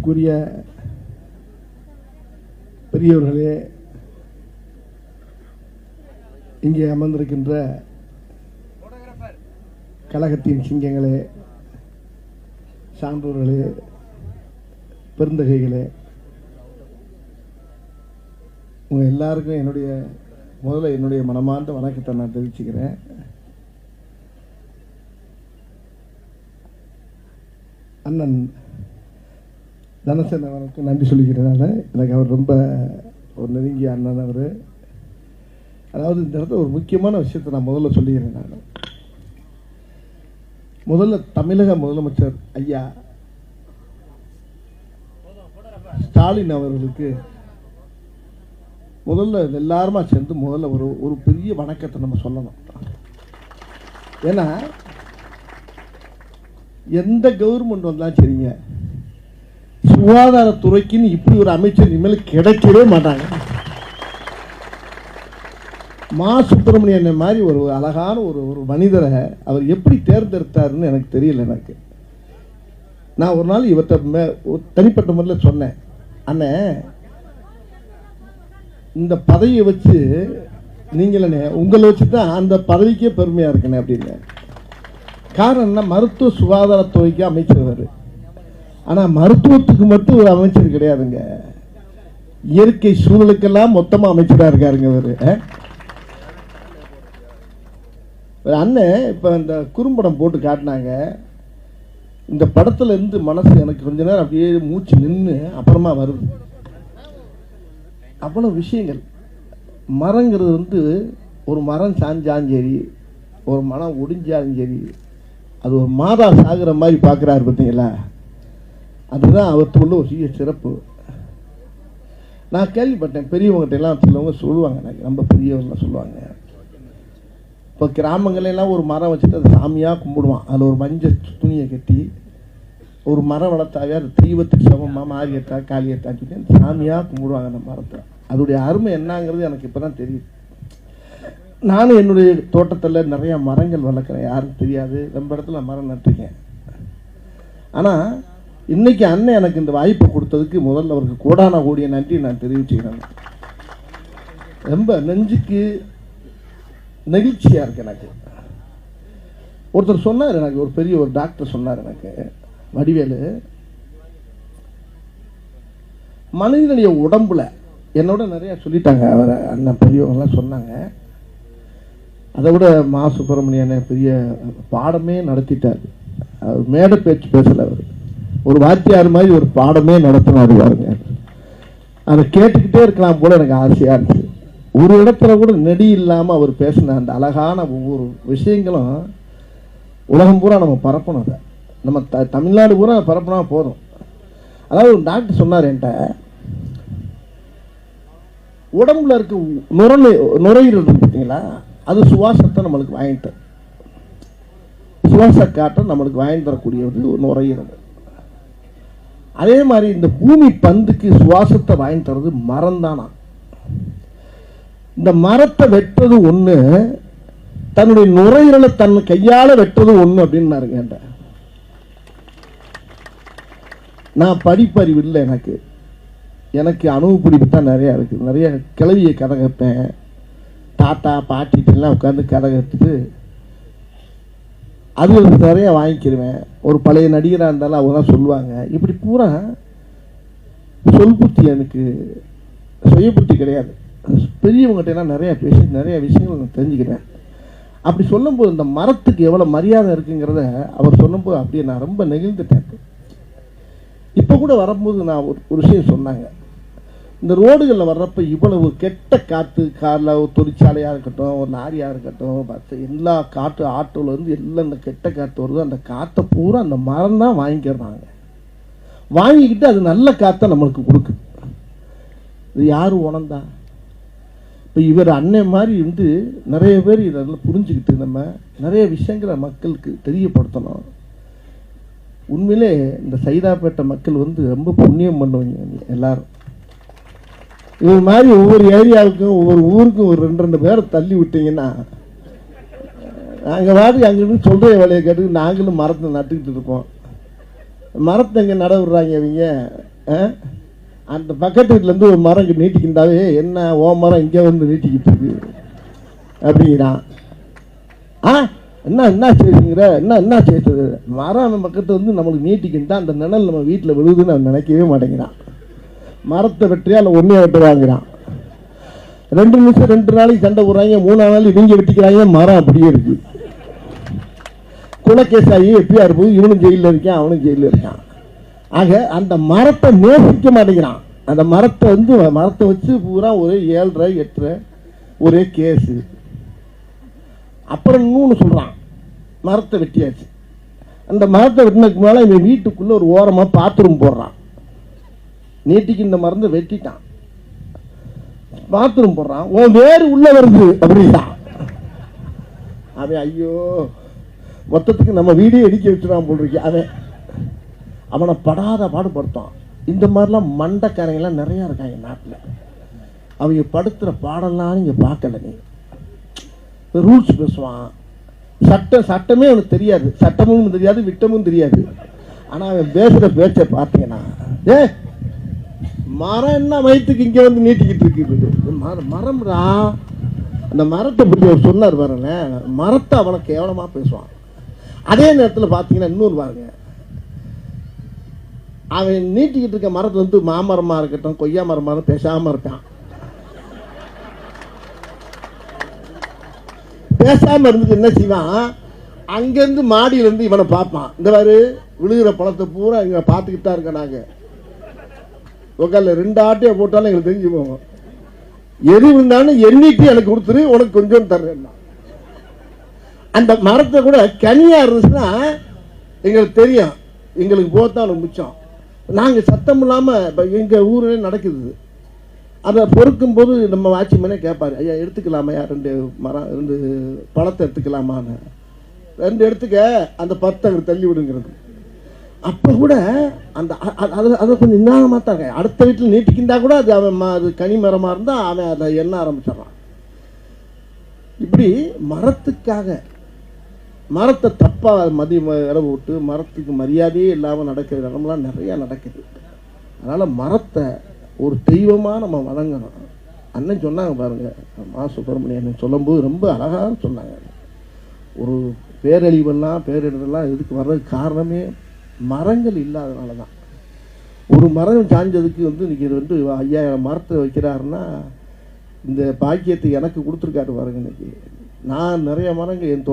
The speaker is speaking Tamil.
மதிப்பிற்குரிய பெரியவர்களே, இங்கே அமர்ந்திருக்கின்ற கழகத்தின் சிங்கங்களே, சான்றோர்களே, பெருந்தகைகளே, உங்கள் எல்லாருக்கும் முதல்ல என்னுடைய மனமார்ந்த வணக்கத்தை நான் தெரிவிச்சுக்கிறேன். அண்ணன் தனசேகரன் அவருக்கு நன்றி சொல்லிக்கிறதுனால எனக்கு அவர் ரொம்ப ஒரு நெருங்கிய அண்ணன். அவர் அதாவது இந்த இடத்துல ஒரு முக்கியமான விஷயத்தை நான் முதல்ல சொல்லிக்கிறேன். நான் முதல்ல தமிழக முதலமைச்சர் ஐயா ஸ்டாலின் அவர்களுக்கு முதல்ல எல்லாருமா சேர்ந்து முதல்ல ஒரு பெரிய வணக்கத்தை நம்ம சொல்லணும். ஏன்னா எந்த கவர்மெண்ட் வந்தாலும் சரிங்க, சுகாதாரத்துறைக்குன்னு இப்படி ஒரு அமைச்சர் இனிமேல் கிடைக்கவே மாட்டாங்க. மா சுப்பிரமணியன் மாதிரி ஒரு அழகான ஒரு மனிதரை அவர் எப்படி தேர்ந்தெடுத்தாருன்னு எனக்கு தெரியல. எனக்கு நான் ஒரு நாள் இவர்கிட்ட தனிப்பட்ட முறையில் சொன்னேன், அண்ணன் இந்த பதவியை வச்சு நீங்களே உங்களை வச்சு தான் அந்த பதவிக்கே பெருமையாக இருக்கணே அப்படின்னு. காரணம் என்ன, மருத்துவ சுகாதாரத்துறைக்கு அமைச்சர். ஆனால் மருத்துவத்துக்கு மட்டும் ஒரு அமைச்சர் கிடையாதுங்க, இயற்கை சூழலுக்கெல்லாம் மொத்தமாக அமைச்சராக இருக்காருங்க அவர். அண்ணன் இப்போ இந்த குறும்படம் போட்டு காட்டினாங்க. இந்த படத்துல இருந்து மனசு எனக்கு கொஞ்ச நேரம் அப்படியே மூச்சு நின்று அப்புறமா வருது. அவ்வளோ விஷயங்கள். மரங்கிறது ஒரு மரம் சாஞ்சாலும் சரி, ஒரு மரம் ஒடிஞ்சாலும் சரி, அது ஒரு மாதா சாகிற மாதிரி பார்க்குறாரு பார்த்தீங்களா, அதுதான் அவற்றுக்குள்ள ஒரு சிறிய சிறப்பு. நான் கேள்விப்பட்டேன், பெரியவங்ககிட்ட எல்லாம் சிலவங்க சொல்லுவாங்க, எனக்கு ரொம்ப பெரியவங்களாம் சொல்லுவாங்க, இப்போ கிராமங்களெல்லாம் ஒரு மரம் வச்சுட்டு அதை சாமியாக கும்பிடுவான். அதில் ஒரு மஞ்சள் துணியை கட்டி ஒரு மரம் வளர்த்தாவே அது தெய்வத்துக்கு சமமாக மாரியத்தா காளியத்தான்னு சொல்லி சாமியாக கும்பிடுவாங்க அந்த மரத்தை. அதோடைய அருமை என்னங்கிறது எனக்கு இப்போ தான் தெரியுது. நானும் என்னுடைய தோட்டத்தில் நிறையா மரங்கள் வளர்க்குறேன், யாருக்கும் தெரியாது. ரொம்ப இடத்துல மரம் நட்டுருக்கேன். ஆனால் இன்னைக்கு அண்ணன் எனக்கு இந்த வாய்ப்பை கொடுத்ததுக்கு முதல்ல அவருக்கு கோடான கோடிய நன்றி நான் தெரிவிச்சுக்கிறேன். ரொம்ப நெஞ்சுக்கு நெகிழ்ச்சியாக இருக்கு எனக்கு. ஒருத்தர் சொன்னார், எனக்கு ஒரு பெரிய ஒரு டாக்டர் சொன்னார் எனக்கு, வடிவேலு, மனிதனுடைய உடம்புல என்னோட நிறையா சொல்லிட்டாங்க அவர் அண்ணன் பெரியவங்களாம் சொன்னாங்க. அதை விட மா சுப்பிரமணியன் பெரிய பாடமே நடத்திட்டார். அவர் மேடை பேச்சு பேசல, அவர் ஒரு வாத்தியார் மாதிரி ஒரு பாடமே நடத்தினார் பாருங்க. அதை கேட்டுக்கிட்டே இருக்கலாம் போல எனக்கு ஆசையாக இருந்துச்சு. ஒரு இடத்துல கூட நெடி இல்லாமல் அவர் பேசின அந்த அழகான ஒவ்வொரு விஷயங்களும் உலகம் பூரா நம்ம பரப்பணும். அதை நம்ம தமிழ்நாடு பூரா பரப்புனா போதும். அதாவது ஒரு டாக்டர் சொன்னார் என்கிட்ட, உடம்புல இருக்க நுரையீரல் பார்த்தீங்களா, அது சுவாசத்தை நம்மளுக்கு வாங்கிட்டு, சுவாச காற்றை நம்மளுக்கு வாங்கி தரக்கூடியது ஒரு நுரையீரல். அதே மாதிரி இந்த பூமி பந்துக்கு சுவாசத்தை வாங்கி தரது மரம் தானா. இந்த மரத்தை வெட்டுறது ஒன்று, தன்னுடைய நுரையீரலை தன் கையால் வெட்டுறது ஒன்று அப்படின்னு கேட்டேன். நான் படிப்பறிவு இல்லை, எனக்கு அனுபவப்பிடிப்பு தான் நிறையா இருக்குது. நிறைய கிளவியை கதை கேட்பேன், தாத்தா பாட்டிகிட்டெல்லாம் உட்காந்து கதை கற்றுட்டு அது நிறைய வாங்கிக்கிடுவேன். ஒரு பழைய நடிகராக இருந்தாலும் அவங்க தான் சொல்லுவாங்க. இப்படி பூரா சொல் புத்தி, எனக்கு சுய புத்தி கிடையாது. பெரியவங்ககிட்ட எல்லாம் நிறையா பேசி நிறைய விஷயங்கள் நான் தெரிஞ்சுக்கிறேன். அப்படி சொல்லும்போது இந்த மரத்துக்கு எவ்வளோ மரியாதை இருக்குங்கிறத அவர் சொல்லும்போது அப்படியே நான் ரொம்ப நெகிழ்ந்துட்டேன். இப்போ கூட வரும்போது நான் ஒரு விஷயம் சொன்னாங்க, இந்த ரோடுகளில் வர்றப்ப இவ்வளவு கெட்ட காற்று, காரில் ஒரு தொழிற்சாலையாக இருக்கட்டும், ஒரு லாரியாக இருக்கட்டும், மற்ற எல்லா காற்று ஆட்டோலேருந்து எல்லாம் இந்த கெட்ட காற்று வருது. அந்த காற்றை பூரா அந்த மரம் தான் வாங்கிக்கிறாங்க. வாங்கிக்கிட்டு அது நல்ல காற்றை நம்மளுக்கு கொடுக்குது. இது யார் உணர்ந்தா? இப்போ இவர் அண்ணன் மாதிரி நிறைய பேர் இதெல்லாம் புரிஞ்சுக்கிட்டு நம்ம நிறைய விஷயங்களை மக்களுக்கு தெரியப்படுத்தணும். உண்மையிலே இந்த சைதாப்பேட்டை மக்கள் ரொம்ப புண்ணியம் பண்ணுவாங்க எல்லாரும். இது மாதிரி ஒவ்வொரு ஏரியாவுக்கும் ஒவ்வொரு ஊருக்கும் ஒரு 2 பேரை தள்ளி விட்டீங்கன்னா, நாங்கள் வாடி அங்கிருந்து சொல்கிற வேலையை கேட்டு நாங்களும் மரத்தை நட்டுக்கிட்டு இருப்போம். மரத்தை எங்கே நட விடுறாங்க அவங்க, அந்த பக்கத்து வீட்டிலேருந்து ஒரு மரம் இங்கே நீட்டிக்கிட்டாவே என்ன ஓ மரம் இங்கே வந்து நீட்டிக்கிட்டு இருக்கு அப்படிங்கிறான். என்ன செய்யுங்கிற என்ன செய்யுது மரம் நம்ம பக்கத்து வந்து நம்மளுக்கு நீட்டிக்கிட்டா அந்த நிழல் நம்ம வீட்டில் விழுதுன்னு அவன் நினைக்கவே மாட்டேங்கிறான். மரத்தை வெட்டியா இல்லை ஒன்றே வெட்ட வாங்குறான். 2 நிமிஷம் 2 நாளைக்கு சண்டை போடுறாங்க, 3ஆம் நாள் இவங்க வெட்டிக்கிறாங்க, மரம் அப்படியே இருக்கு. குலகேசாயி எப்படியா இருப்போது, இவனும் ஜெயிலில் இருக்கான் அவனும் ஜெயிலில் இருக்கான். ஆக அந்த மரத்தை நேசிக்க மாட்டேங்கிறான். அந்த மரத்தை வந்து மரத்தை வச்சு பூரா ஒரே 7.5 8.5 ஒரே கேஸு. அப்புறம் இன்னொன்று சொல்கிறான், மரத்தை வெட்டியாச்சு. அந்த மரத்தை வெட்டினதுக்கு மேலே இவன் வீட்டுக்குள்ளே ஒரு ஓரமாக பாத்ரூம் போடுறான். நீட்டிக்கு இந்த மரத்தை வெட்டிட்டான், பாத்ரூம் போடுறான். ஓ வேறு உள்ள வருது அப்படின்னா அவன் ஐயோ மொத்தத்துக்கு நம்ம வீடே இடிக்க வச்சுடான் போட்டிருக்கேன். அவனை படாத பாடுபடுத்தான். இந்த மாதிரிலாம் மண்டக்காரங்கெல்லாம் நிறையா இருக்காங்க நாட்டில். அவங்க படுத்துகிற பாடலாம் நீங்கள் பார்க்கல. நீ ரூல்ஸ் பேசுவான், சட்டமே அவனுக்கு தெரியாது, சட்டமும் தெரியாது விட்டமும் தெரியாது. ஆனால் அவன் பேசுகிற பேச்சை பார்த்தீங்கன்னா மரம் என்ன வயிற்றுக்கு இங்கே வந்து நீட்டிக்கிட்டு இருக்குது. மரம்டா. அந்த மரத்தை பற்றி அவர் சொன்னார் பாருங்களேன், மரத்தை அவனை கேவலமாக பேசுவான். அதே நேரத்தில் பார்த்தீங்கன்னா இன்னொரு பாருங்க, அவன் நீட்டிக்கிட்டு இருக்க மரத்தை வந்து மாமரமாக இருக்கட்டும் கொய்யா மரமாக பேசாமல் இருக்கான். பேசாமல் இருந்துட்டு என்ன செய்வான், அங்கேருந்து மாடியிலேருந்து இவனை பார்ப்பான். இந்த மாதிரி விழுகிற பழத்தை பூரா இங்கே பார்த்துக்கிட்டு தான் இருக்க. நாங்கள் உக்கால 2 ஆட்டையை போட்டாலும் எங்களுக்கு தெரிஞ்சு போவோம். எது இருந்தாலும் எண்ணிட்டு எனக்கு கொடுத்துரு, உனக்கு கொஞ்சம் தர்றேன். அந்த மரத்தை கூட கனியா இருந்துச்சுன்னா எங்களுக்கு தெரியும், எங்களுக்கு போத்தான் மிச்சம். நாங்கள் சத்தம் இல்லாமல் இப்போ எங்கள் ஊரே நடக்குது. அதை பொறுக்கும் போது நம்ம வாட்சிமேனே கேட்பாரு, ஐயா எடுத்துக்கலாமையா 2 மரம் 2 பழத்தை எடுத்துக்கலாமான்னு. 2 எடுத்துக்க, அந்த 10 அங்கே தள்ளி விடுங்கிறது. அப்போ கூட அந்த அதை கொஞ்சம் நிதானமாக தான் இருக்காங்க. அடுத்த வீட்டில் நீட்டிக்கிண்டா கூட அது அவன் அது கனி மரமாக இருந்தால் அவன் அதை எண்ண ஆரம்பிச்சிடறான். இப்படி மரத்துக்காக மரத்தை தப்பாக இடம் விட்டு மரத்துக்கு மரியாதையே இல்லாமல் நடக்கிற இடம்லாம் நிறையா நடக்குது. அதனால் மரத்தை ஒரு தெய்வமாக நம்ம வணங்கணும். அண்ணன் சொன்னாங்க பாருங்க, மா சுப்பிரமணியன் சொல்லும்போது ரொம்ப அழகாக சொன்னாங்க. ஒரு பேரிடரெல்லாம் இதுக்கு வர்றதுக்கு காரணமே மரங்கள் இல்லாதனால தான். ஒரு மரம் சாய்ஞ்சதுக்கு வந்து இன்னைக்கு வந்து 5000 மரத்தை வைக்கிறாருன்னா இந்த பாக்கியத்தை எனக்கு கொடுத்துருக்காரு பாருங்க. இன்னைக்கு நான் நிறைய மரங்கள் என் தோட்டம்